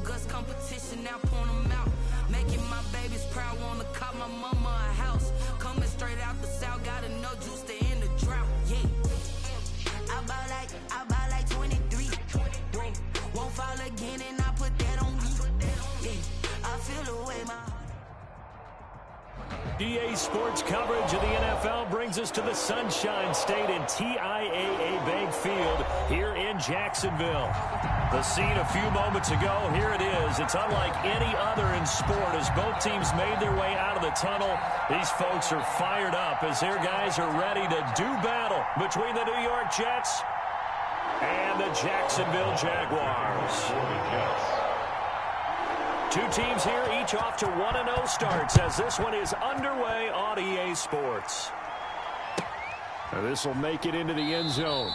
Guts competition, now point them out. Making my babies proud, wanna cop my mama a house. Coming straight out the south, gotta know juice to end the drought. Yeah. I buy like 23. Won't fall again, and I put that on me. Yeah. I feel the way my heart. EA Sports coverage of the NFL brings us to the Sunshine State and TIAA Bank Field here in Jacksonville. The scene a few moments ago, here it is. It's unlike any other in sport as both teams made their way out of the tunnel. These folks are fired up as their guys are ready to do battle between the New York Jets and the Jacksonville Jaguars. Two teams here, each off to 1-0 starts as this one is underway on EA Sports. This will make it into the end zone.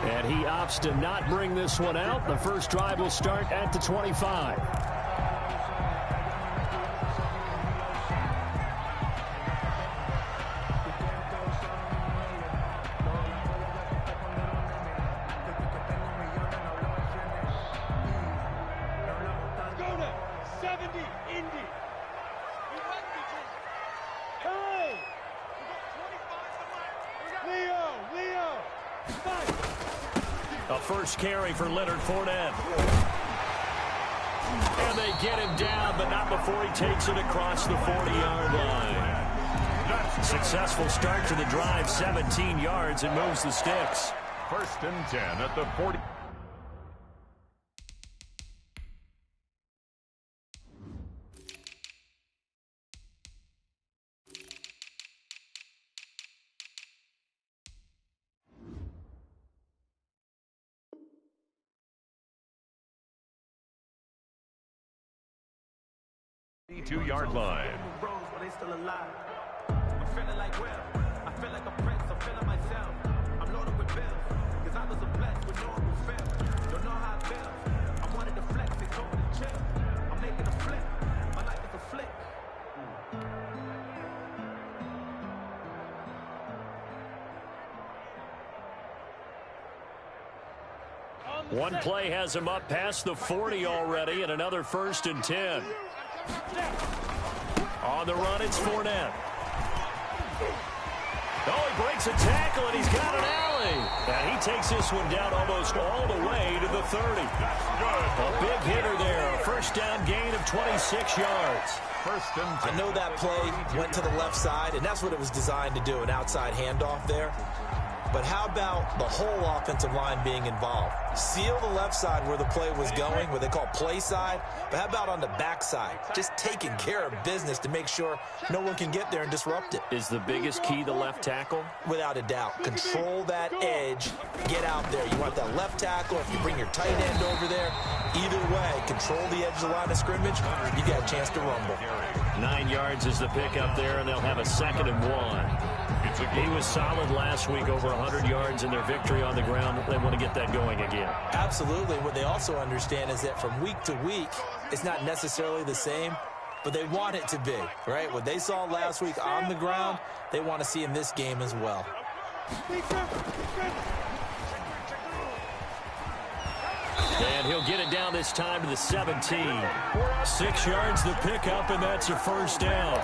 And he opts to not bring this one out. The first drive will start at the 25. First carry for Leonard Fournette. And they get him down, but not before he takes it across the 40-yard line. Successful start to the drive, 17 yards, and moves the sticks. 1st and 10 at the 40. Two-yard line. I'm feeling like Will. I feel like a prince. I'm feeling myself. I'm loaded with bills. Cause I was a blessed with no one will fail. Don't know how it feels. I wanted to flex. They told me to chill. I'm making a flip. My life is a flick. One play has him up past the 40 already, and another 1st and 10. On the run, it's Fournette. Oh, he breaks a tackle, and he's got an alley. And he takes this one down almost all the way to the 30. A big hitter there. A first down gain of 26 yards. 1st and 10. I know that play went to the left side, and that's what it was designed to do, an outside handoff there. But how about the whole offensive line being involved? Seal the left side where the play was going, where they call play side. But how about on the back side? Just taking care of business to make sure no one can get there and disrupt it. Is the biggest key the left tackle? Without a doubt. Control that edge. Get out there. You want that left tackle. If you bring your tight end over there, either way, control the edge of the line of scrimmage. You got a chance to rumble. 9 yards is the pickup there, and they'll have a 2nd and 1. He was solid last week, over 100 yards in their victory on the ground. They want to get that going again. Absolutely. What they also understand is that from week to week, it's not necessarily the same, but they want it to be, right? What they saw last week on the ground, they want to see in this game as well. And he'll get it down this time to the 17. 6 yards the pickup, and that's a first down.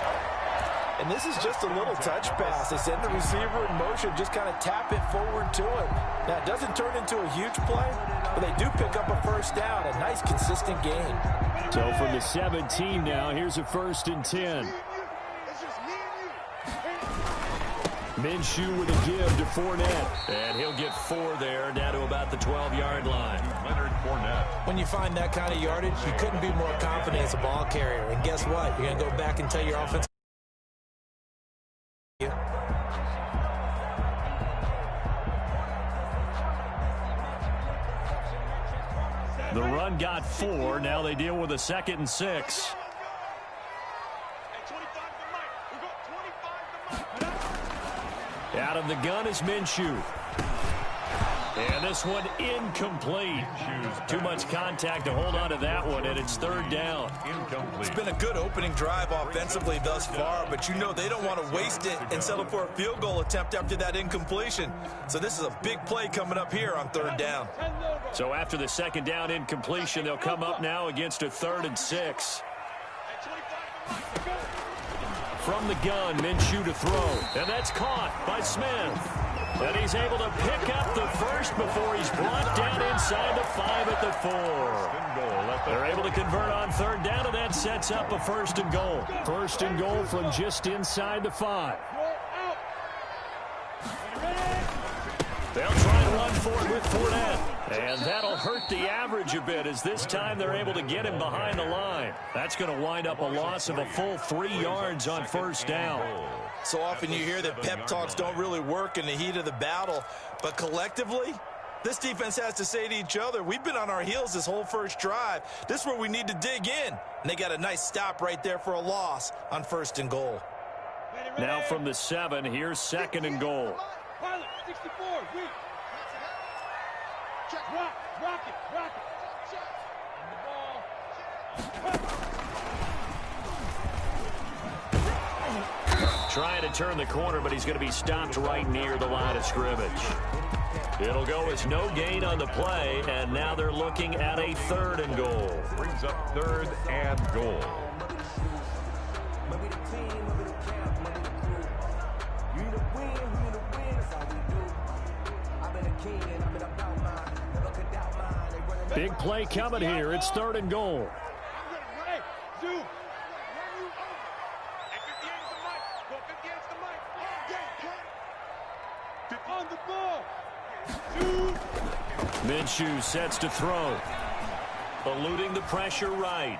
And this is just a little touch pass. They send the receiver in motion, just kind of tap it forward to him. Now, it doesn't turn into a huge play, but they do pick up a first down, a nice, consistent gain. So from the 17 now, here's a 1st and 10. Minshew with a give to Fournette. And he'll get 4 there, down to about the 12-yard line. Leonard Fournette. When you find that kind of yardage, you couldn't be more confident as a ball carrier. And guess what? You're going to go back and tell your offense. The run got 4. Now they deal with a 2nd and 6. Out of the gun is Minshew. And this one incomplete. Too much contact to hold on to that one, and it's third down. It's been a good opening drive offensively thus far, but you know they don't want to waste it and settle for a field goal attempt after that incompletion. So this is a big play coming up here on third down. So after the second down incompletion, they'll come up now against a 3rd and 6. From the gun, Minshew to throw. And that's caught by Smith. And he's able to pick up the first before he's brought down inside the 5 at the 4. They're able to convert on third down, and that sets up a 1st and goal. 1st and goal from just inside the 5. They'll try to run for it with Fournette. And that'll hurt the average a bit as this time they're able to get him behind the line. That's going to wind up a loss of a full 3 yards on 1st down. So often you hear that pep talks don't really work in the heat of the battle, but collectively, this defense has to say to each other, we've been on our heels this whole first drive. This is where we need to dig in. And they got a nice stop right there for a loss on 1st and goal. Now from the 7, here's 2nd and goal. Pilot, 64, weak. Rock it. Trying to turn the corner, but he's going to be stopped right near the line of scrimmage. It'll go as no gain on the play, and now they're looking at a 3rd and goal. Brings up 3rd and goal. Big play coming here. It's 3rd and goal. Minshew sets to throw. Eluding the pressure right.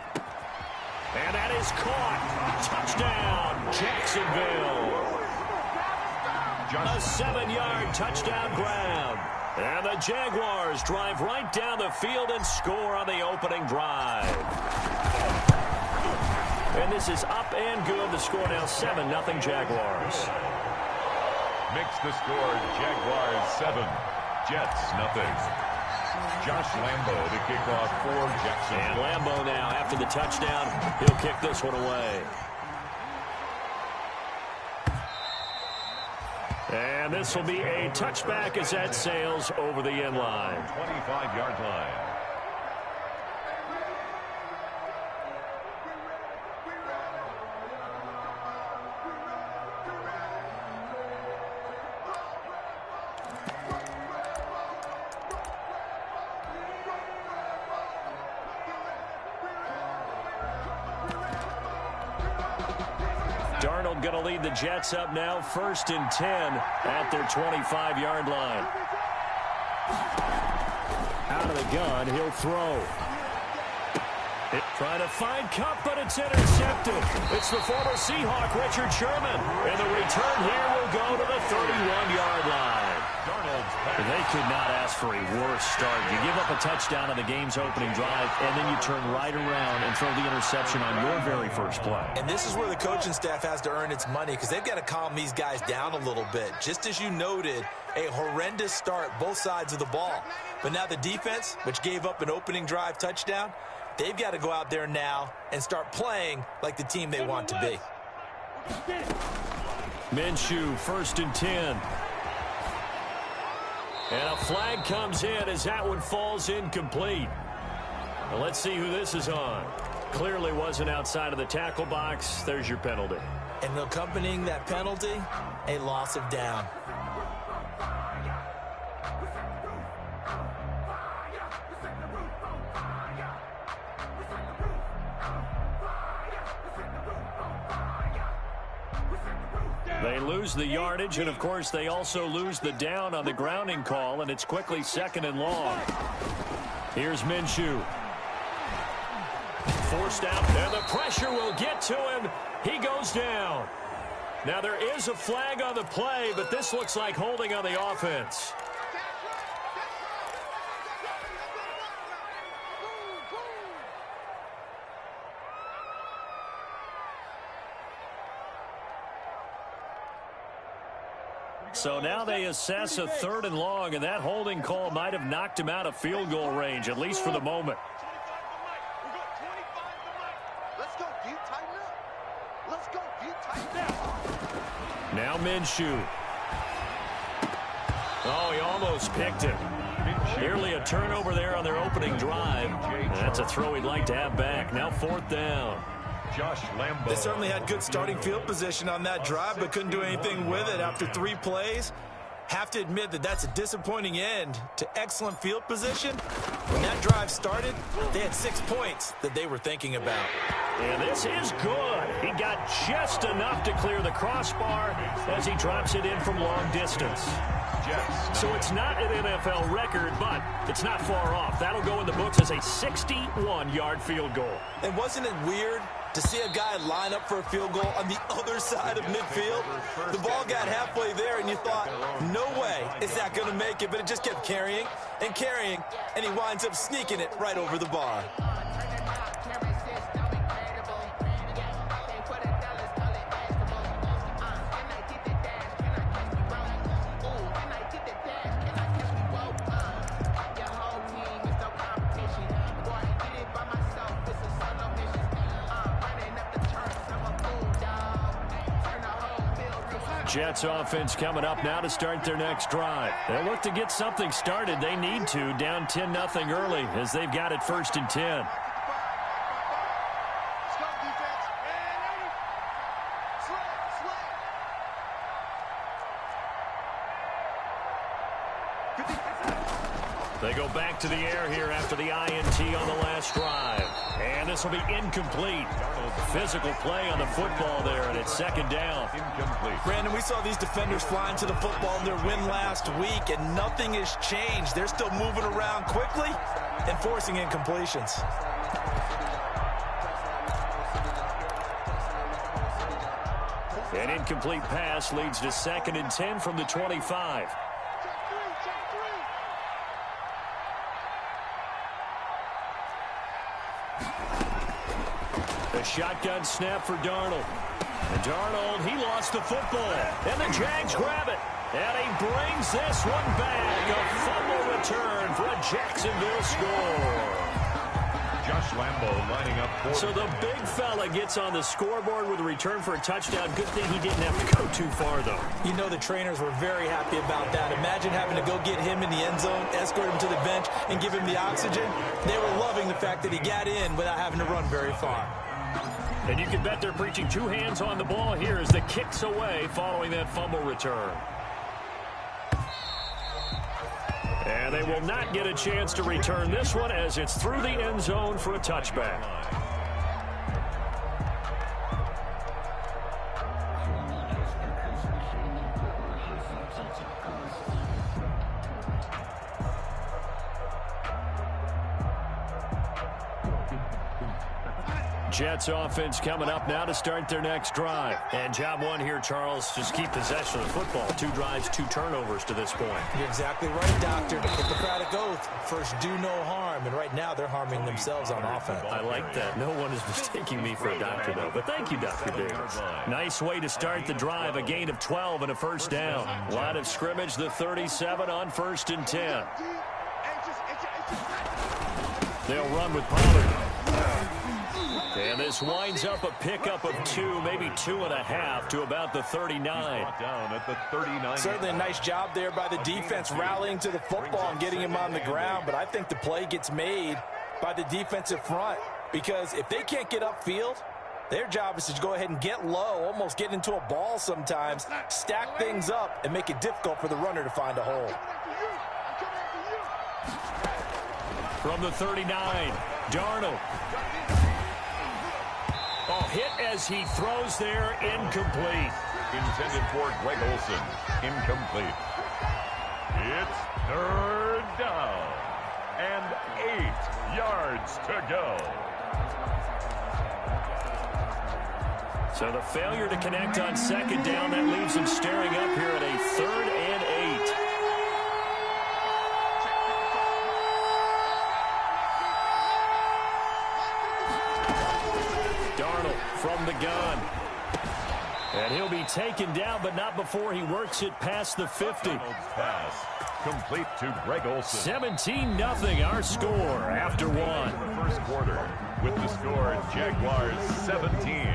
And that is caught. Touchdown, Jacksonville. A 7-yard touchdown grab. And the Jaguars drive right down the field and score on the opening drive. And this is up and good. The score now 7-0 Jaguars. Makes the score Jaguars 7, Jets 0. Josh Lambo to kick off for Jackson. And Lambo now, after the touchdown, he'll kick this one away. And this will be a touchback as that sails over the end line. 25-yard line. Darnold going to lead the Jets up now, 1st and 10 at their 25-yard line. Out of the gun, he'll throw. Trying to find Cup, but it's intercepted. It's the former Seahawk, Richard Sherman. And the return here will go to the 31-yard line. They could not ask for a worse start. You give up a touchdown on the game's opening drive, and then you turn right around and throw the interception on your very first play. And this is where the coaching staff has to earn its money because they've got to calm these guys down a little bit. Just as you noted, a horrendous start both sides of the ball. But now the defense, which gave up an opening drive touchdown, they've got to go out there now and start playing like the team they want to be. Minshew, 1st and 10. And a flag comes in as that one falls incomplete. Well, let's see who this is on. Clearly wasn't outside of the tackle box. There's your penalty. And accompanying that penalty, a loss of down. They lose the yardage, and of course they also lose the down on the grounding call, and it's quickly 2nd and long. Here's Minshew. Forced out, and the pressure will get to him. He goes down. Now there is a flag on the play, but this looks like holding on the offense. So now they assess a 3rd and long, and that holding call might have knocked him out of field goal range, at least for the moment. Now Minshew. Oh, he almost picked it. Nearly a turnover there on their opening drive. That's a throw he'd like to have back. Now 4th down. Josh Lambo. They certainly had good starting field position on that drive, but couldn't do anything with it after 3 plays. Have to admit that that's a disappointing end to excellent field position. When that drive started, they had 6 points that they were thinking about. And this is good. He got just enough to clear the crossbar as he drops it in from long distance. So it's not an NFL record, but it's not far off. That'll go in the books as a 61-yard field goal. And wasn't it weird to see a guy line up for a field goal on the other side of midfield? The ball got halfway there, and you thought, no way is that going to make it, but it just kept carrying, and he winds up sneaking it right over the bar. Jets offense coming up now to start their next drive. They'll look to get something started. They need to, down 10-0 early as they've got it 1st and 10. They go back to the air here after the INT on the last drive. And this will be incomplete. Physical play on the football there, and it's 2nd down. Incomplete. Brandon, we saw these defenders flying to the football in their win last week, and nothing has changed. They're still moving around quickly and forcing incompletions. An incomplete pass leads to 2nd and 10 from the 25. A shotgun snap for Darnold. And Darnold, he lost the football. And the Jags grab it. And he brings this one back. A fumble return for a Jacksonville score. Josh Lambo lining up for. So the big fella gets on the scoreboard with a return for a touchdown. Good thing he didn't have to go too far, though. You know the trainers were very happy about that. Imagine having to go get him in the end zone, escort him to the bench, and give him the oxygen. They were loving the fact that he got in without having to run very far. And you can bet they're preaching 2 hands on the ball here as the kick's away following that fumble return. And they will not get a chance to return this one as it's through the end zone for a touchback. Jets offense coming up now to start their next drive. And job one here, Charles, just keep possession of the football. 2 drives, 2 turnovers to this point. You're exactly right, Doctor. The Hippocratic Oath, first do no harm. And right now they're harming themselves on offense. I like that. No one is mistaking me for a doctor, though. But thank you, Dr. Davis. Nice way to start the drive. A gain of 12 and a 1st down. Line of scrimmage, the 37 on 1st and 10. They'll run with Pollard. And this winds up a pickup of 2, maybe 2.5 to about the 39. Down at the 39. Certainly a nice job there by the defense rallying to the football and getting him on the ground. But I think the play gets made by the defensive front because if they can't get upfield, their job is to go ahead and get low, almost get into a ball sometimes, stack things up, and make it difficult for the runner to find a hole. From the 39, Darnold. Oh, hit as he throws there, incomplete. Intended for Greg Olsen, incomplete. It's 3rd down and 8 yards to go. So the failure to connect on 2nd down, that leaves him staring up here at a 3rd and 8. From the gun. And he'll be taken down, but not before he works it past the 50. Pass complete to Greg Olsen. 17-0 our score after one. First quarter with the score Jaguars 17,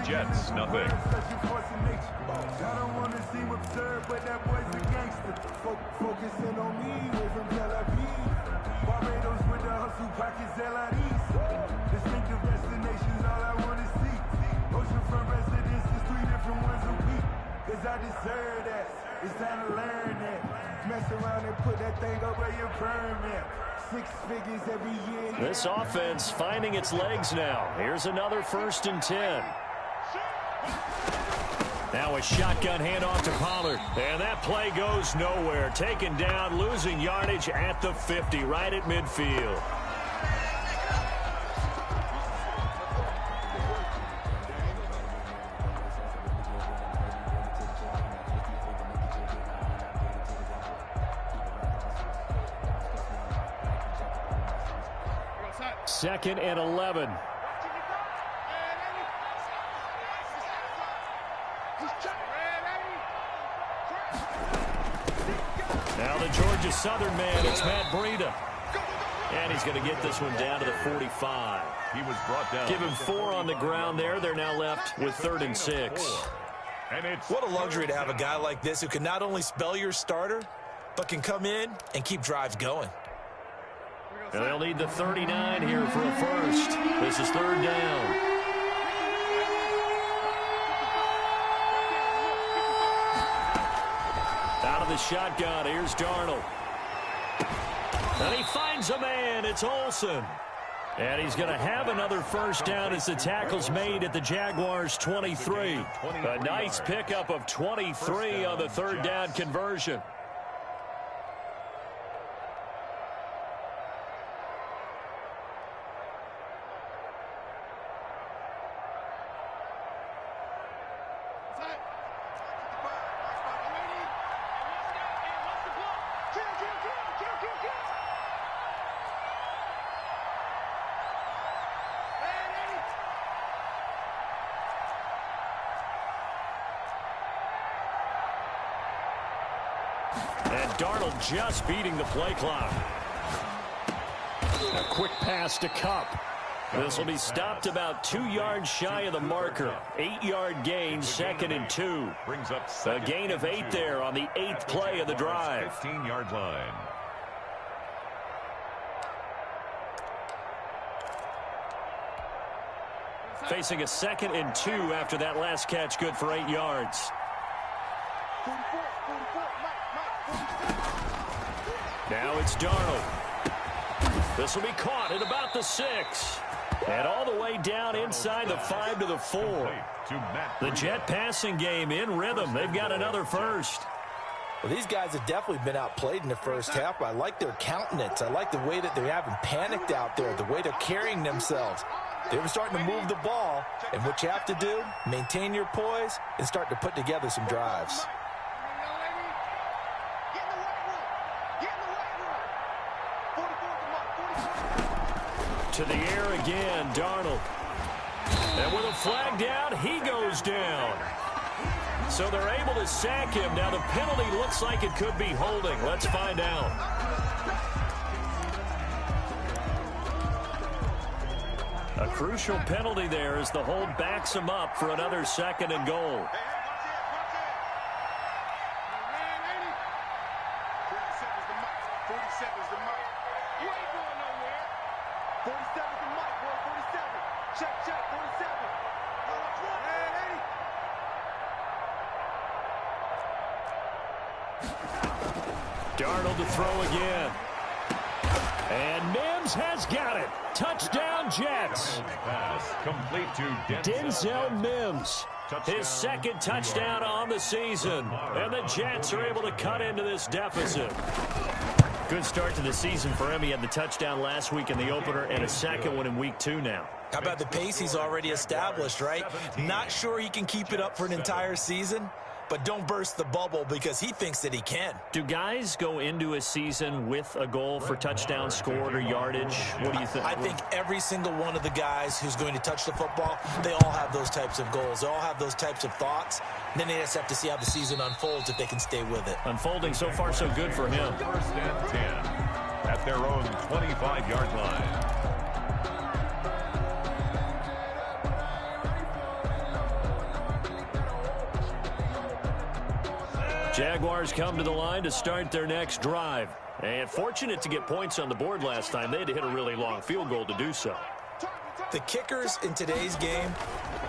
Jets nothing. I don't want to seem absurd, but that boy's a gangster. Focusing on me, way from Tel Aviv. Barbados with the hustle pockets, LIDs. Distinctive destinations, all I want to see. Oceanfront residences, 3 different ones a week. Cause I deserve that. It's time to learn that. Mess around and put that thing over your permit. 6 figures every year. This offense finding its legs now. Here's another 1st and 10. Now a shotgun handoff to Pollard. And that play goes nowhere. Taken down, losing yardage at the 50, right at midfield. Second and 11. Now the Georgia Southern man, it's Matt Breida. And he's going to get this one down to the 45. He was brought down. Give him 4 on the ground there. They're now left with 3rd and 6. And it's What a luxury to have a guy like this who can not only spell your starter, but can come in and keep drives going. And they'll need the 39 here for a first. This is 3rd down. Out of the shotgun, here's Darnold. And he finds a man, it's Olsen. And he's going to have another first down as the tackle's made at the Jaguars 23. A nice pickup of 23 on the 3rd down conversion. And Darnold just beating the play clock. A quick pass to Kupp. This will be stopped about 2 yards shy of the marker. 8-yard gain, 2nd and 2. brings up A gain of 8 there on the 8th play of the drive. 15-yard line. Facing a 2nd and 2 after that last catch, good for 8 yards. Now it's Darnold. This will be caught at about the 6. And all the way down inside the 5 to the 4. The Jet passing game in rhythm. They've got another first. Well, these guys have definitely been outplayed in the first half, but I like their countenance. I like the way that they haven't panicked out there, the way they're carrying themselves. They were starting to move the ball, and what you have to do, maintain your poise and start to put together some drives. To the air again, Darnold. And with a flag down, he goes down. So they're able to sack him. Now the penalty looks like it could be holding. Let's find out. A crucial penalty there as the hold backs him up for another 2nd and goal. Darnold to throw again. And Mims has got it. Touchdown, Jets. Pass complete to Denzel Mims. His 2nd touchdown on the season. And the Jets are able to cut into this deficit. Good start to the season for him. He had the touchdown last week in the opener and a 2nd one in week 2 now. How about the pace he's already established, right? Not sure he can keep it up for an entire season, but don't burst the bubble because he thinks that he can. Do guys go into a season with a goal for touchdown scored or yardage? What do you think? I think every single one of the guys who's going to touch the football, they all have those types of goals. They all have those types of thoughts. Then they just have to see how the season unfolds if they can stay with it. Unfolding so far so good for him. First and 10 at their own 25-yard line. Jaguars come to the line to start their next drive. And fortunate to get points on the board last time. They had to hit a really long field goal to do so. The kickers in today's game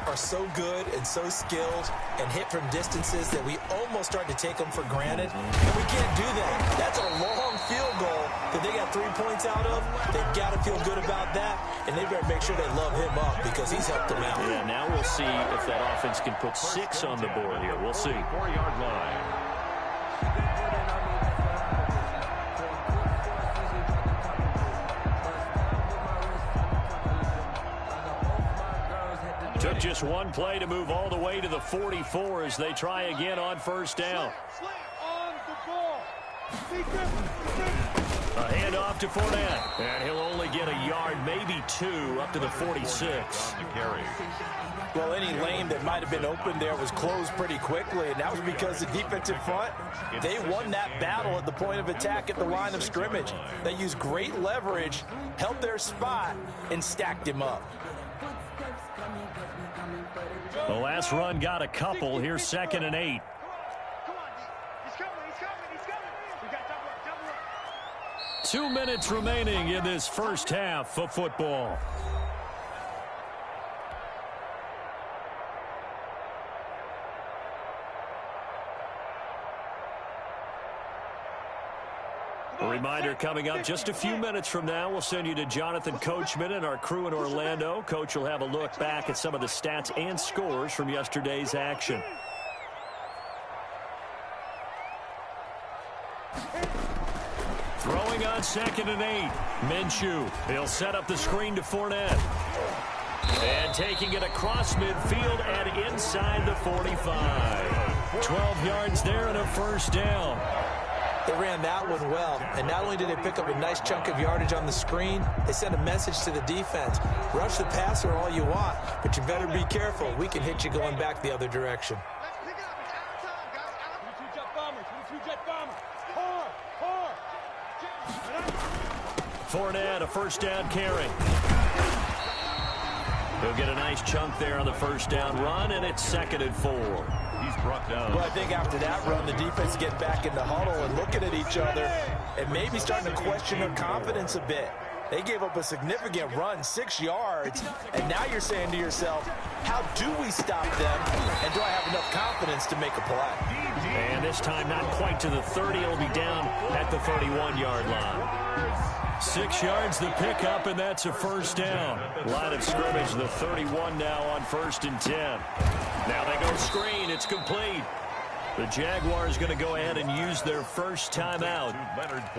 are so good and so skilled and hit from distances that we almost start to take them for granted. And we can't do that. That's a long field goal that they got 3 points out of. They've got to feel good about that, and they better make sure they love him up because he's helped them out. Yeah, now we'll see if that offense can put 6 on the board here. We'll see. 4-yard line. Took just one play to move all the way to the 44 as they try again on first down. A handoff to Fournette, and he'll only get a yard, maybe 2, up to the 46. Well, any lane that might have been open there was closed pretty quickly, and that was because the defensive front, they won that battle at the point of attack at the line of scrimmage. They used great leverage, held their spot, and stacked him up. The last run got a couple. Here's 2nd and 8. 2 minutes remaining in this first half of football. A reminder coming up just a few minutes from now. We'll send you to Jonathan Coachman and our crew in Orlando. Coach will have a look back at some of the stats and scores from yesterday's action. Throwing on 2nd and 8. Minshew. He'll set up the screen to Fournette. And taking it across midfield and inside the 45. 12 yards there and a first down. They ran that one well, and not only did they pick up a nice chunk of yardage on the screen, they sent a message to the defense. Rush the passer all you want, but you better be careful. We can hit you going back the other direction. Fournette, a first down carry. He'll get a nice chunk there on the first down run, and it's 2nd and 4. He's brought down. Well, I think after that run, the defense get back in the huddle and looking at each other and maybe starting to question their confidence a bit. They gave up a significant run, 6 yards, and now you're saying to yourself, how do we stop them, and do I have enough confidence to make a play? And this time not quite to the 30. It'll be down at the 31-yard line. 6 yards the pickup, and that's a first down. Line of scrimmage, the 31 now on 1st and 10. Now they go screen. It's complete. The Jaguars going to go ahead and use their first timeout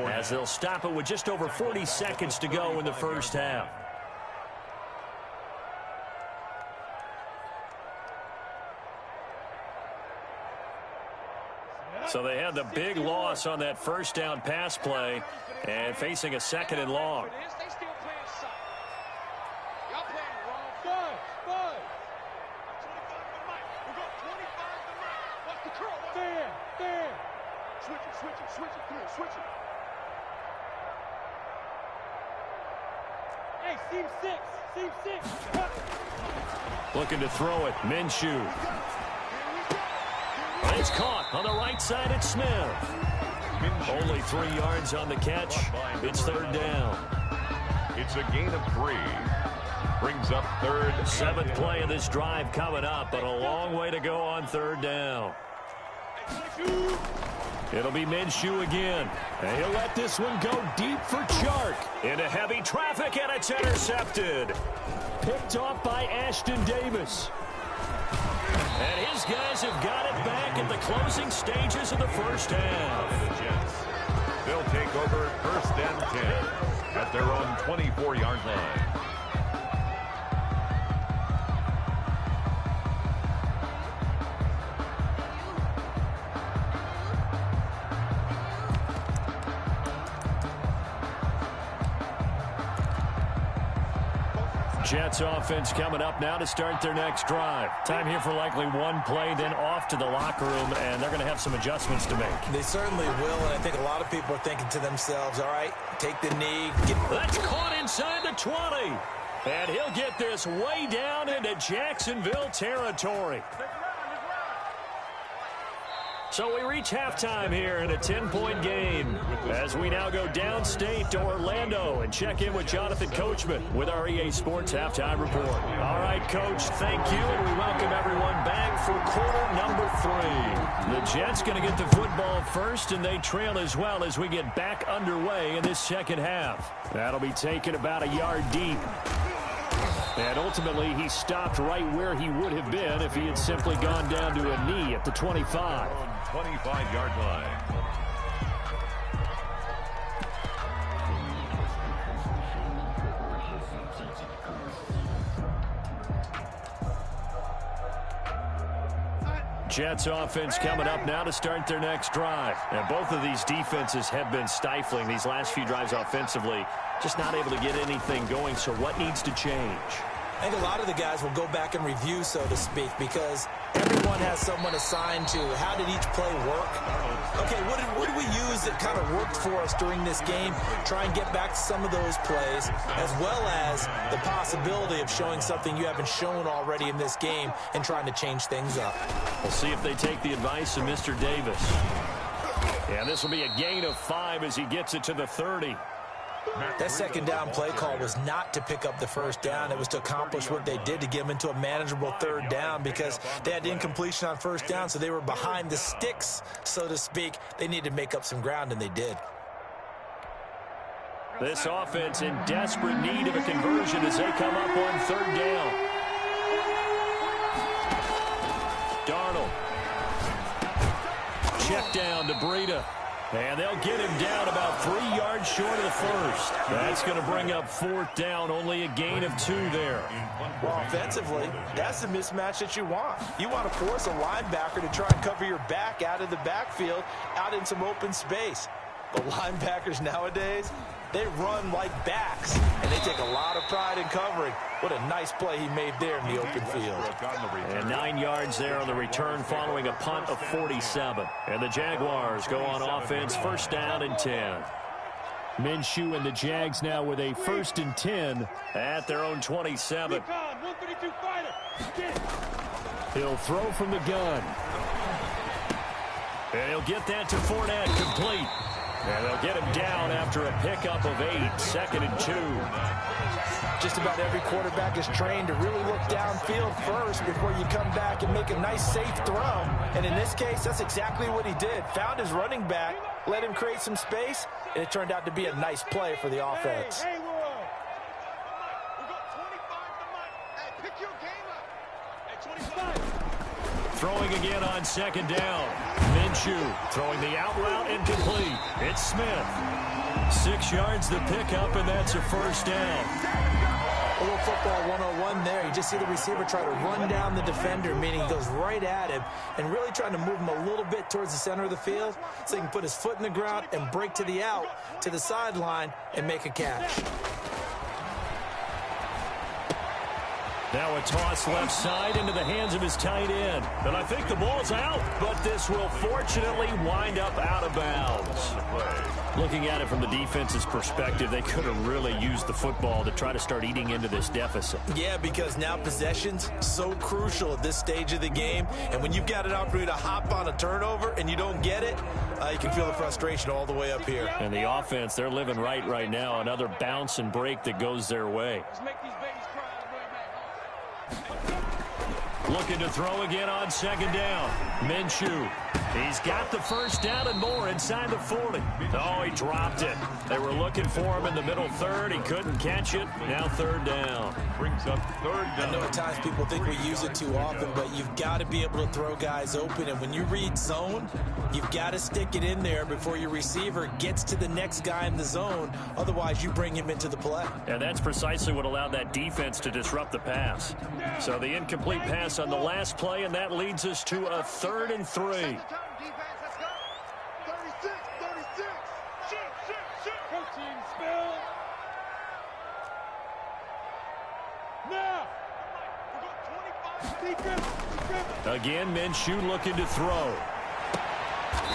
as they'll stop it with just over 40 seconds to go in the first half. So they had the big loss on that first down pass play and facing a 2nd and long. Hey, seam six. Looking to throw it. Minshew. It's caught on the right side. It's Smith. Only 3 yards on the catch. It's 3rd down. It's a gain of 3. Brings up 3rd. 7th play of this drive coming up, but a long way to go on 3rd down. It'll be Minshew again. And he'll let this one go deep for Chark. Into heavy traffic, and it's intercepted. Picked off by Ashton Davis. And his guys have got it back at the closing stages of the first half. They'll take over 1st and 10 at their own 24-yard line. Jets offense coming up now to start their next drive. Time here for likely one play, then off to the locker room, and they're going to have some adjustments to make. They certainly will, and I think a lot of people are thinking to themselves, all right, take the knee. That's caught inside the 20. And he'll get this way down into Jacksonville territory. So we reach halftime here in a 10-point game as we now go downstate to Orlando and check in with Jonathan Coachman with our EA Sports Halftime Report. All right, Coach, thank you, and we welcome everyone back for quarter number 3. The Jets going to get the football first, and they trail as well as we get back underway in this second half. That'll be taken about a yard deep. And ultimately, he stopped right where he would have been if he had simply gone down to a knee at the 25. 25-yard line. Jets offense coming up now to start their next drive. And both of these defenses have been stifling these last few drives offensively. Just not able to get anything going, so what needs to change? I think a lot of the guys will go back and review, so to speak, because everyone has someone assigned to how did each play work. Okay, what did we use that kind of worked for us during this game? Try and get back to some of those plays, as well as the possibility of showing something you haven't shown already in this game and trying to change things up. We'll see if they take the advice of Mr. Davis. And this will be a gain of 5 as he gets it to the 30. That second down play call was not to pick up the first down. It was to accomplish what they did to get them into a manageable third down because they had incompletion on first down, so they were behind the sticks, so to speak. They needed to make up some ground, and they did. This offense in desperate need of a conversion as they come up on third down. Darnold. Check down to Breida. And they'll get him down about 3 yards short of the first. That's going to bring up fourth down, only a gain of 2 there. Well, offensively, that's the mismatch that you want. You want to force a linebacker to try and cover your back out of the backfield, out in some open space. The linebackers nowadays, they run like backs, and they take a lot of pride in covering. What a nice play he made there in the open field. And 9 yards there on the return following a punt of 47. And the Jaguars go on offense, first down and 10. Minshew and the Jags now with a 1st and 10 at their own 27. He'll throw from the gun. And he'll get that to Fournette, complete. And they'll get him down after a pickup of 8, 2nd and 2. Just about every quarterback is trained to really look downfield first before you come back and make a nice, safe throw. And in this case, that's exactly what he did. Found his running back, let him create some space, and it turned out to be a nice play for the offense. Hey, we got 25 to Mike. Hey, pick your game up. Hey, 25. Throwing again on second down. Minshew throwing the out route incomplete. It's Smith. 6 yards the pickup, and that's a first down. A little football 101 there. You just see the receiver try to run down the defender, meaning he goes right at him and really trying to move him a little bit towards the center of the field so he can put his foot in the ground and break to the out, to the sideline, and make a catch. Now a toss left side into the hands of his tight end. And I think the ball's out, but this will fortunately wind up out of bounds. Looking at it from the defense's perspective, they could have really used the football to try to start eating into this deficit. Yeah, because now possession's so crucial at this stage of the game. And when you've got an opportunity to hop on a turnover and you don't get it, you can feel the frustration all the way up here. And the offense, they're living right now. Another bounce and break that goes their way. Let's make these babies cry on the way back. Looking to throw again on second down. Minshew. He's got the first down and more inside the 40. Oh, he dropped it. They were looking for him in the middle third. He couldn't catch it. Now third down. Brings up third down. I know at times people think we use it too often, but you've got to be able to throw guys open. And when you read zone, you've got to stick it in there before your receiver gets to the next guy in the zone. Otherwise, you bring him into the play. And that's precisely what allowed that defense to disrupt the pass. So the incomplete pass on the last play, and that leads us to a 3rd and 3. Again, Minshew looking to throw.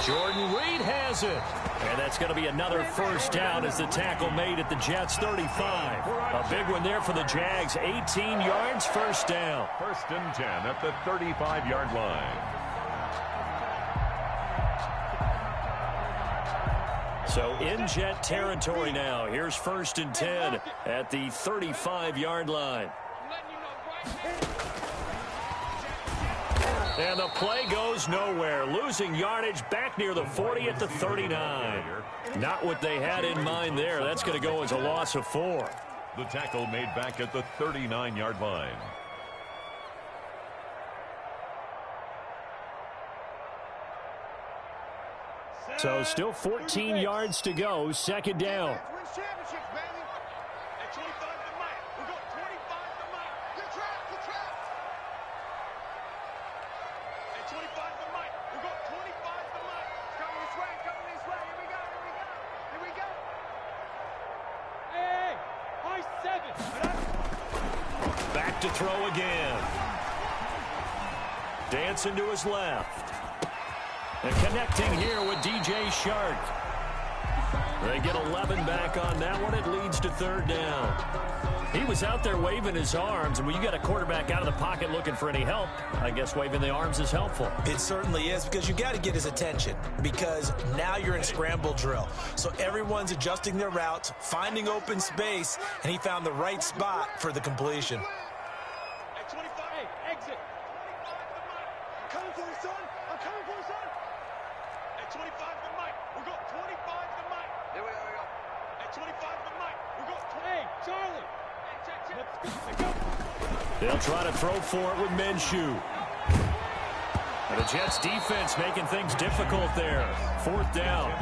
Jordan Reed has it. And that's going to be another first down as the tackle made at the Jets' 35. A big one there for the Jags. 18 yards, first down. First and 10 at the 35-yard line. So in Jet territory now. Here's first and 10 at the 35-yard line. And the play goes nowhere. Losing yardage back near the 40 at the 39. Not what they had in mind there. That's going to go as a loss of 4. The tackle made back at the 39-yard line. So still 14 yards to go. Second down. Back to throw again. Dancing to his left. And connecting here with DJ Shark. They get 11 back on that one. It leads to third down. He was out there waving his arms, and when you got a quarterback out of the pocket looking for any help, I guess waving the arms is helpful. It certainly is, because you got to get his attention, because now you're in scramble drill. So everyone's adjusting their routes, finding open space, and he found the right spot for the completion. They'll try to throw for it with Minshew. And the Jets defense making things difficult there. Fourth down.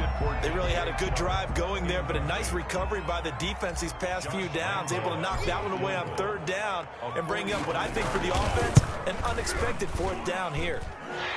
They really had a good drive going there, but a nice recovery by the defense these past few downs. Able to knock that one away on third down and bring up what I think for the offense, an unexpected fourth down here.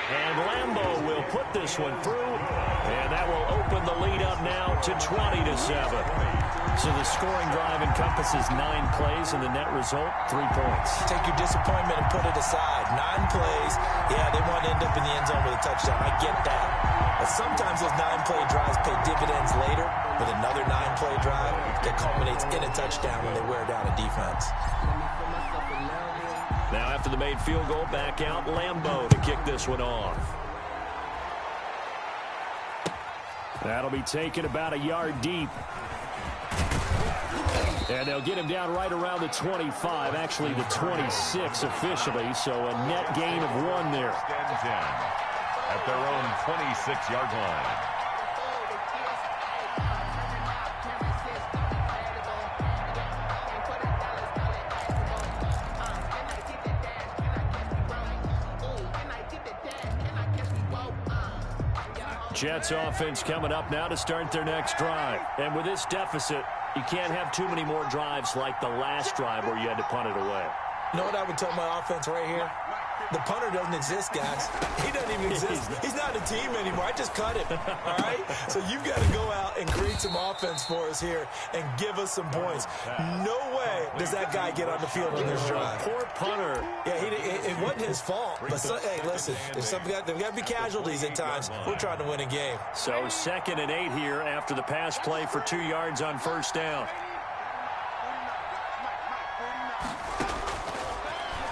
And Lambeau will put this one through. And that will open the lead up now to 20-7. So the scoring drive encompasses 9 plays, and the net result, 3 points. Take your disappointment and put it aside. 9 plays. Yeah, they want to end up in the end zone with a touchdown. I get that. But sometimes those 9-play drives pay dividends later with another 9-play drive that culminates in a touchdown when they wear down a defense. Now after the made field goal, back out Lambeau to kick this one off. That'll be taken about a yard deep. And they'll get him down right around the 25, actually the 26 officially, so a net gain of 1 there. At their own 26-yard line. Jets offense coming up now to start their next drive. And with this deficit, you can't have too many more drives like the last drive where you had to punt it away. You know what I would tell my offense right here? The punter doesn't exist, guys. He doesn't even exist. He's not a team anymore. I just cut him, all right? So you've got to go out and create some offense for us here and give us some points. No way does that guy get on the field on this drive. Poor punter. Yeah, it wasn't his fault. But, hey, listen, there's got to be casualties at times. We're trying to win a game. So 2nd and 8 here after the pass play for 2 yards on first down.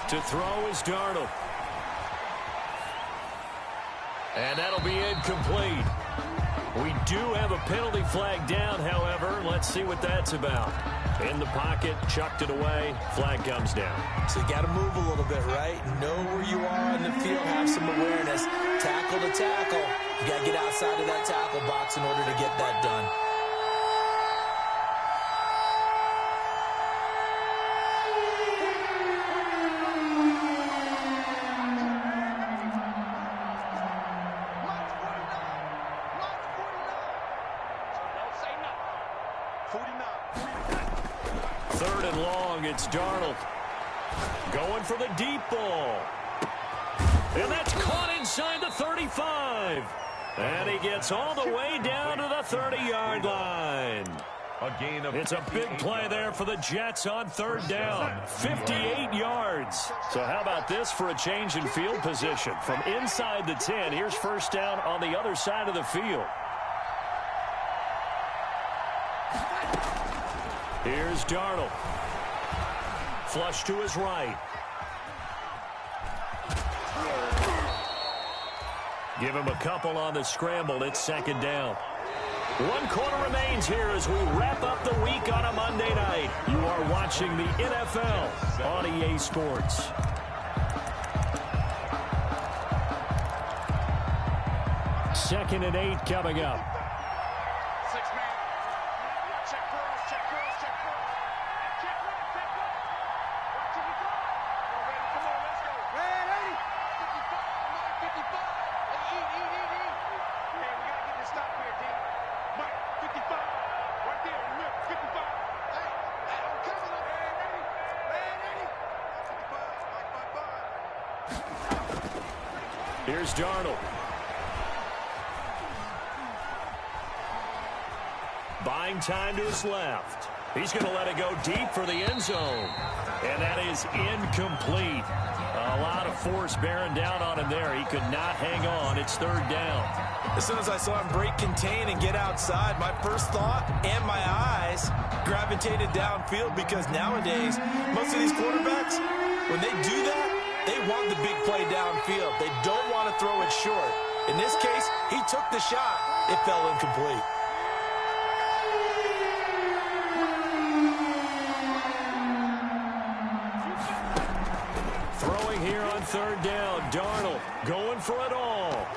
To throw is Darnold. And that'll be incomplete. We do have a penalty flag down, however. Let's see what that's about. In the pocket, chucked it away, flag comes down. So you got to move a little bit, right? Know where you are on the field, have some awareness. Tackle to tackle. You got to get outside of that tackle box in order to get that done. It's Darnold going for the deep ball. And that's caught inside the 35. And he gets all the way down to the 30-yard line. A gain of It's a big play there for the Jets on third down. 58 yards. So how about this for a change in field position? From inside the 10, here's first down on the other side of the field. Here's Darnold. Flush to his right. Give him a couple on the scramble. It's second down. 1 quarter remains here as we wrap up the week on a Monday night. You are watching the NFL on EA Sports. Second and 8 coming up. 6-man. Check cross, check cross, check cross. Check right, check right. Watch it go. Go, ready, come on, let's go. Ready. 55, Mike, 55. Hey, eat. Man, we got to get this stop here, D. Mike, 55. Right there, remember, 55. Hey, I'm coming up. Hey, ready. 55, Mike, 55. Here's Darnold. Buying time to his left. He's going to let it go deep for the end zone. And that is incomplete. A lot of force bearing down on him there. He could not hang on. It's third down. As soon as I saw him break contain and get outside, my first thought and my eyes gravitated downfield, because nowadays, most of these quarterbacks, when they do that, they want the big play downfield. They don't want to throw it short. In this case, he took the shot. It fell incomplete. Throwing here on third down. Darnold going for it all.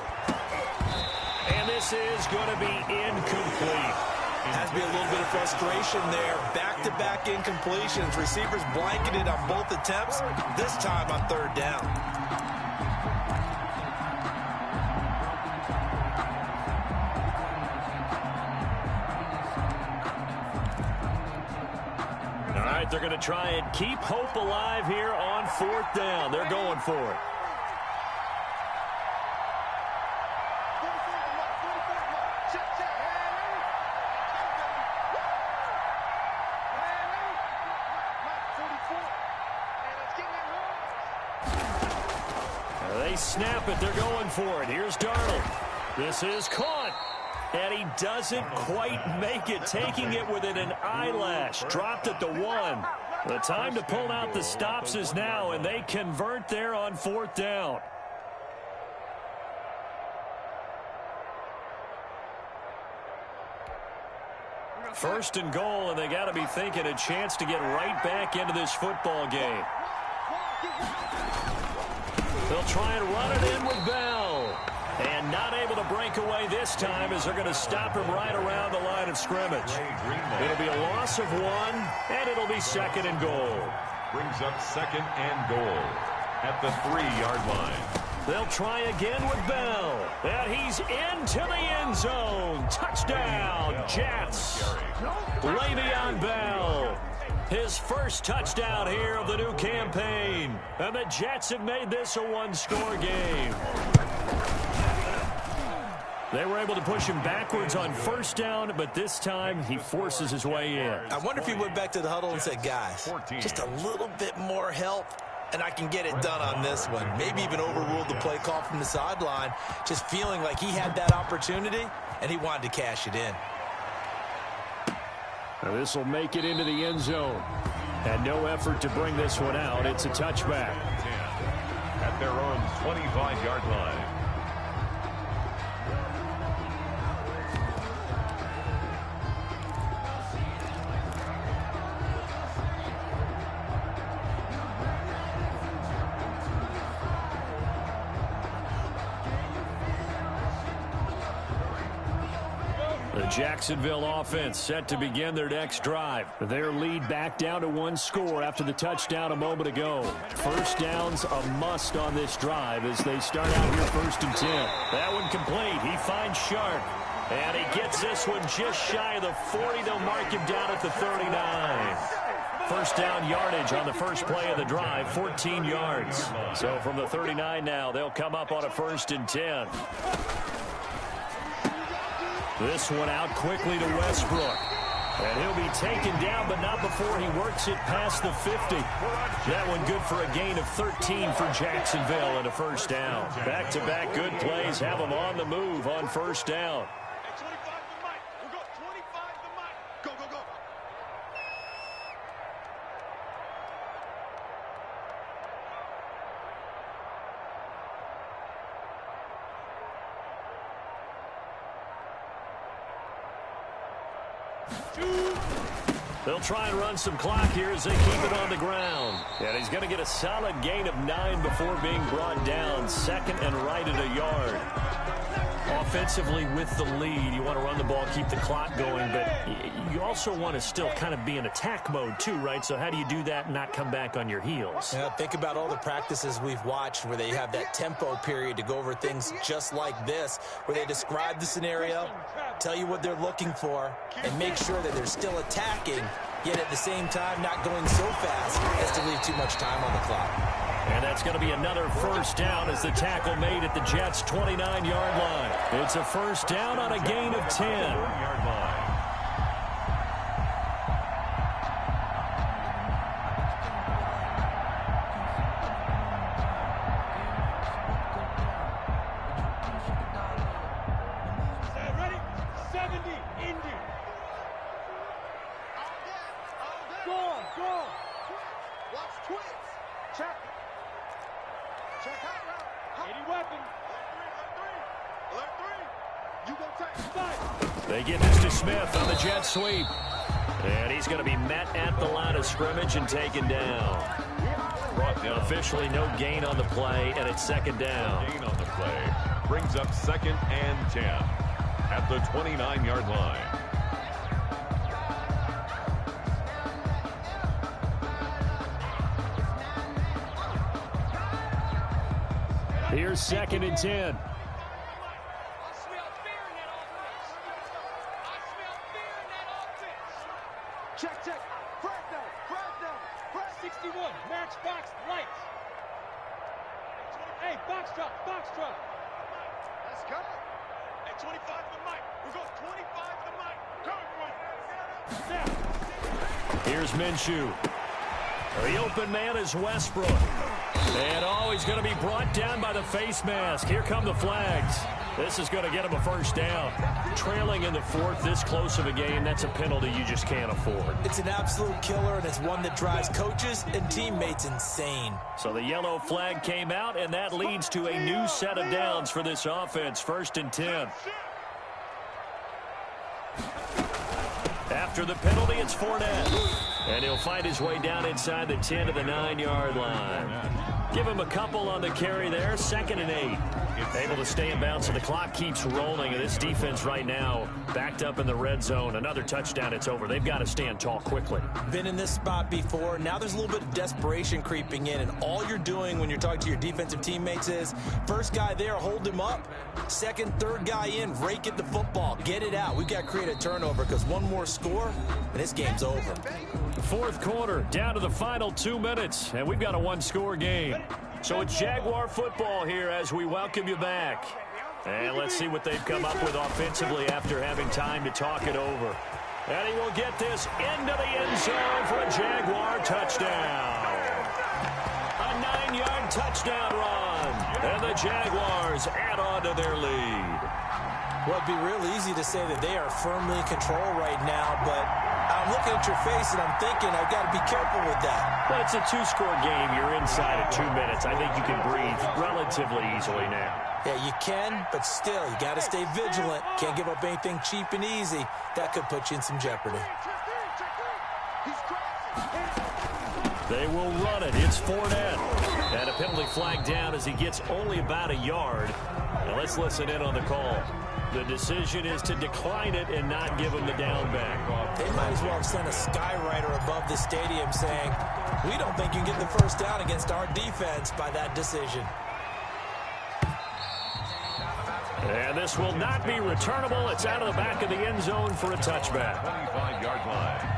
And this is going to be incomplete. Has to be a little bit of frustration there. Back-to-back incompletions. Receivers blanketed on both attempts, this time on third down. All right, they're going to try and keep hope alive here on fourth down. They're going for it. They snap it. They're going for it. Here's Darnold. This is caught. And he doesn't quite make it, taking it within an eyelash. Dropped at the 1. The time to pull out the stops is now, and they convert there on fourth down. First and goal, and they got to be thinking a chance to get right back into this football game. They'll try and run it in with Bell. And not able to break away this time, as they're going to stop him right around the line of scrimmage. It'll be a loss of 1, and it'll be second and goal. Brings up second and goal at the 3-yard line. They'll try again with Bell. And he's into the end zone. Touchdown, Jets. Le'Veon Bell. His first touchdown here of the new campaign. And the Jets have made this a one-score game. They were able to push him backwards on first down, but this time he forces his way in. I wonder if he went back to the huddle and said, guys, just a little bit more help, and I can get it done on this one. Maybe even overruled the play call from the sideline, just feeling like he had that opportunity, and he wanted to cash it in. Now this will make it into the end zone. And no effort to bring this one out. It's a touchback. At their own 25-yard line. The Jacksonville offense set to begin their next drive. Their lead back down to 1 score after the touchdown a moment ago. First down's a must on this drive as they start out here first and 10. That one complete. He finds Sharp. And he gets this one just shy of the 40. They'll mark him down at the 39. First down yardage on the first play of the drive, 14 yards. So from the 39 now, they'll come up on a first and 10. This one out quickly to Westbrook. And he'll be taken down, but not before he works it past the 50. That one good for a gain of 13 for Jacksonville and a first down. Back-to-back good plays have them on the move on first down. At 25 to Mike. We'll go 25 to Mike. Go, go, go. They'll try and run some clock here as they keep it on the ground. And he's going to get a solid gain of 9 before being brought down. Second and right at a yard. Offensively with the lead, you want to run the ball, keep the clock going, but you also want to still kind of be in attack mode too, right? So how do you do that and not come back on your heels? Yeah, think about all the practices we've watched where they have that tempo period to go over things just like this, where they describe the scenario, tell you what they're looking for, and make sure that they're still attacking, yet at the same time not going so fast as to leave too much time on the clock. And that's going to be another first down as the tackle made at the Jets' 29-yard line. It's a first down on a gain of 10. Yard line. Ready? 70, Indy. Go on, go on. Watch twins. Check. Check out. Any weapon. Alert three. You gonna take fight. They give this to Smith on the jet sweep. And he's going to be met at the line of scrimmage and taken down. Brought down. Officially no gain on the play, and it's second down. Gain on the play. Brings up 2nd and 10 at the 29-yard line. Here's 2nd and 10. I smell fear in that offense. I smell fear in that offense. Check, check. Frag down. Frag down. Frag 61. Match box lights. Hey, box drop. Box drop. Let's go. At 25 to Mike. We go 25 to Mike. Come on. Here's Minshew. The open man is Westbrook. And he's going to be brought down by the face mask. Here come the flags. This is going to get him a first down. Trailing in the 4th, this close of a game, that's a penalty you just can't afford. It's an absolute killer, and it's one that drives coaches and teammates insane. So the yellow flag came out, and that leads to a new set of downs for this offense. 1st and 10. After the penalty, it's Fournette. And he'll find his way down inside the 10 to the 9-yard line. Give him a couple on the carry there. 2nd and 8. Able to stay in bounds, so the clock keeps rolling. And this defense right now backed up in the red zone. Another touchdown, it's over. They've got to stand tall quickly. Been in this spot before. Now there's a little bit of desperation creeping in. And all you're doing when you're talking to your defensive teammates is, first guy there, hold him up. Second, third guy in, rake at the football. Get it out. We've got to create a turnover because one more score, and this game's over. 4th quarter, down to the final 2 minutes, and we've got a one-score game. So it's Jaguar football here as we welcome you back. And let's see what they've come up with offensively after having time to talk it over. And he will get this into the end zone for a Jaguar touchdown. A 9-yard touchdown run. And the Jaguars add on to their lead. Well, it'd be real easy to say that they are firmly in control right now, but I'm looking at your face and I'm thinking I've got to be careful with that. But it's a 2-score game. You're inside of 2 minutes. I think you can breathe relatively easily now. Yeah, you can, but still, you got to stay vigilant. Can't give up anything cheap and easy. That could put you in some jeopardy. They will run it. It's Fournette. And a penalty flag down as he gets only about a yard. Now let's listen in on the call. The decision is to decline it and not give him the down back. They might as well have sent a skywriter above the stadium saying, we don't think you can get the first down against our defense by that decision. And this will not be returnable. It's out of the back of the end zone for a touchback. 25-yard line.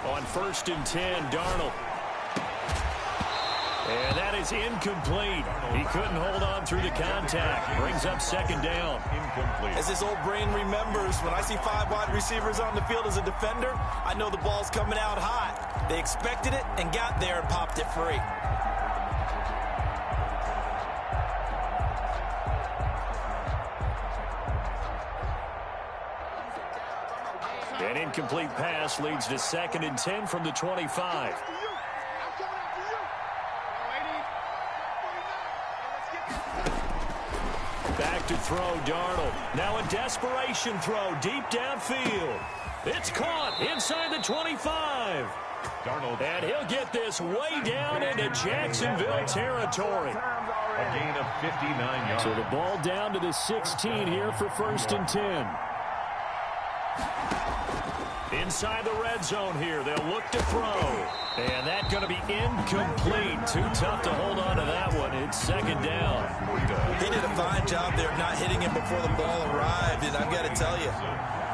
On 1st and 10, Darnold. And that is incomplete. He couldn't hold on through the contact. Brings up 2nd down. Incomplete. As his old brain remembers, when I see 5 wide receivers on the field as a defender, I know the ball's coming out hot. They expected it and got there and popped it free. An incomplete pass leads to 2nd and 10 from the 25. Back to throw, Darnold. Now a desperation throw deep downfield. It's caught inside the 25. Darnold. And he'll get this way down into Jacksonville territory. A gain of 59 yards. So the ball down to the 16 here for 1st and 10. Inside the red zone here. They'll look to throw. And that's going to be incomplete. Too tough to hold on to that one. It's 2nd down. He did a fine job there of not hitting him before the ball arrived. And I've got to tell you,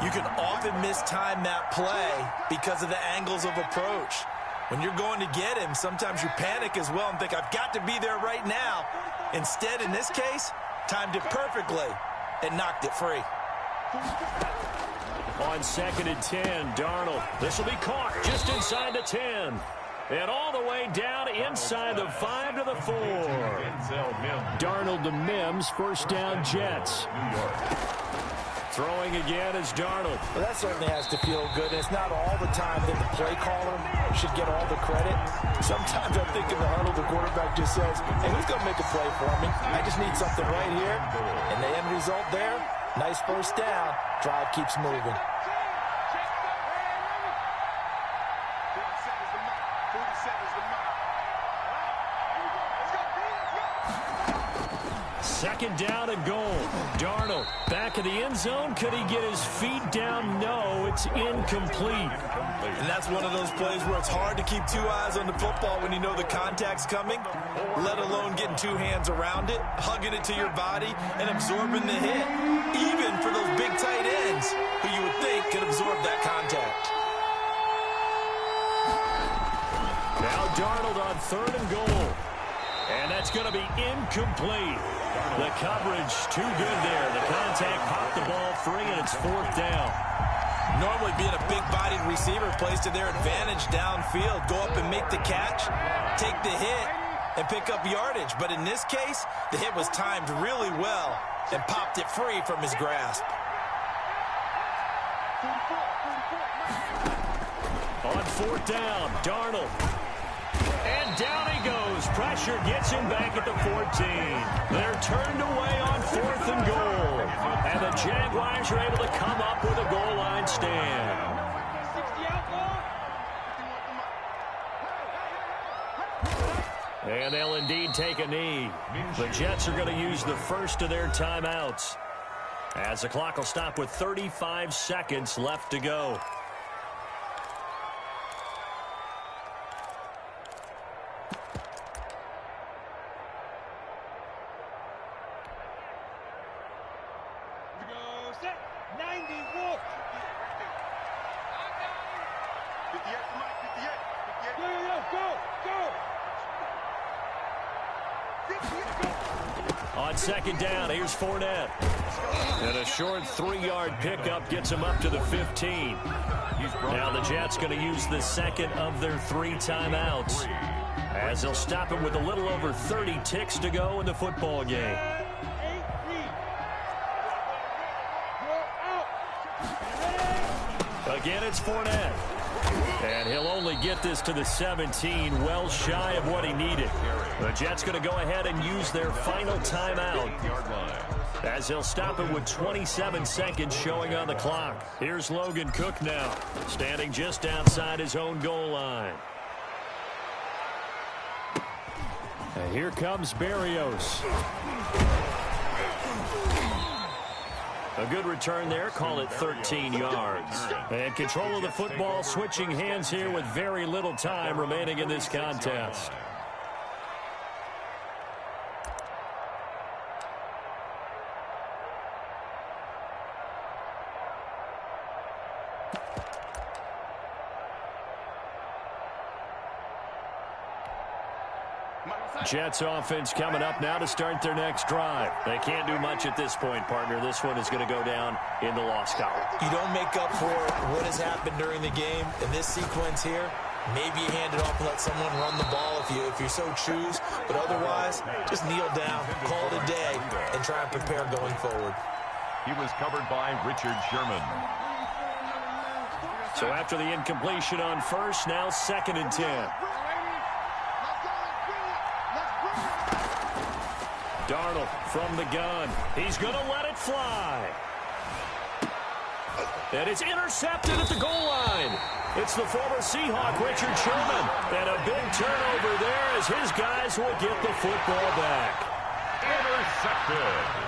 you can often mistime that play because of the angles of approach. When you're going to get him, sometimes you panic as well and think, I've got to be there right now. Instead, in this case, timed it perfectly and knocked it free. On 2nd and 10, Darnold. This will be caught just inside the 10. And all the way down inside the 5 to the 4. Darnold to Mims, 1st down Jets. New York. Throwing again is Darnold. Well, that certainly has to feel good. It's not all the time that the play caller should get all the credit. Sometimes I think in the huddle, the quarterback just says, hey, who's going to make a play for me? I just need something right here. And the end result there, nice 1st down. Drive keeps moving. 2nd down and goal. Darnold back in the end zone. Could he get his feet down? No, it's incomplete. And that's one of those plays where it's hard to keep 2 eyes on the football when you know the contact's coming, let alone getting 2 hands around it, hugging it to your body, and absorbing the hit. Even for those big tight ends who you would think could absorb that contact. Now Darnold on 3rd and goal. And that's going to be incomplete. The coverage too good there. The contact popped the ball free, and it's 4th down. Normally being a big-bodied receiver plays to their advantage downfield. Go up and make the catch, take the hit, and pick up yardage. But in this case, the hit was timed really well and popped it free from his grasp. On 4th down, Darnold. And down he goes. Pressure gets him back at the 14. They're turned away on 4th and goal. And the Jaguars are able to come up with a goal line stand. And they'll indeed take a knee. The Jets are going to use the first of their timeouts, as the clock will stop with 35 seconds left to go. On 2nd down, here's Fournette. And a short 3-yard pickup gets him up to the 15. Now the Jets going to use the 2nd of their 3 timeouts, as they'll stop him with a little over 30 ticks to go in the football game. Again, it's Fournette. And he'll only get this to the 17, well shy of what he needed. The Jets going to go ahead and use their final timeout, as they'll stop it with 27 seconds showing on the clock. Here's Logan Cook now, standing just outside his own goal line. And here comes Berrios. A good return there, call it 13 yards. And control of the football, switching hands here with very little time remaining in this contest. Jets offense coming up now to start their next drive. They can't do much at this point, partner. This one is going to go down in the loss column. You don't make up for what has happened during the game in this sequence here. Maybe you hand it off and let someone run the ball if you so choose. But otherwise, just kneel down, call it a day, and try and prepare going forward. He was covered by Richard Sherman. So after the incompletion on first, now 2nd and 10. Darnold from the gun. He's going to let it fly. And it's intercepted at the goal line. It's the former Seahawk, Richard Sherman. And a big turnover there as his guys will get the football back. Intercepted.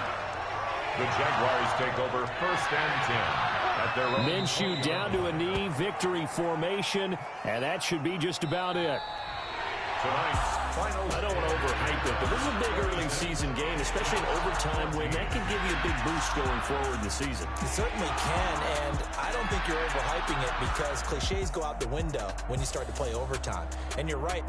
The Jaguars take over 1st and 10 at their own. Minshew down to a knee, victory formation, and that should be just about it. Tonight's final. I don't want to overhype it, but this is a big early season game, especially an overtime win. That can give you a big boost going forward in the season. It certainly can, and I don't think you're overhyping it because cliches go out the window when you start to play overtime. And you're right.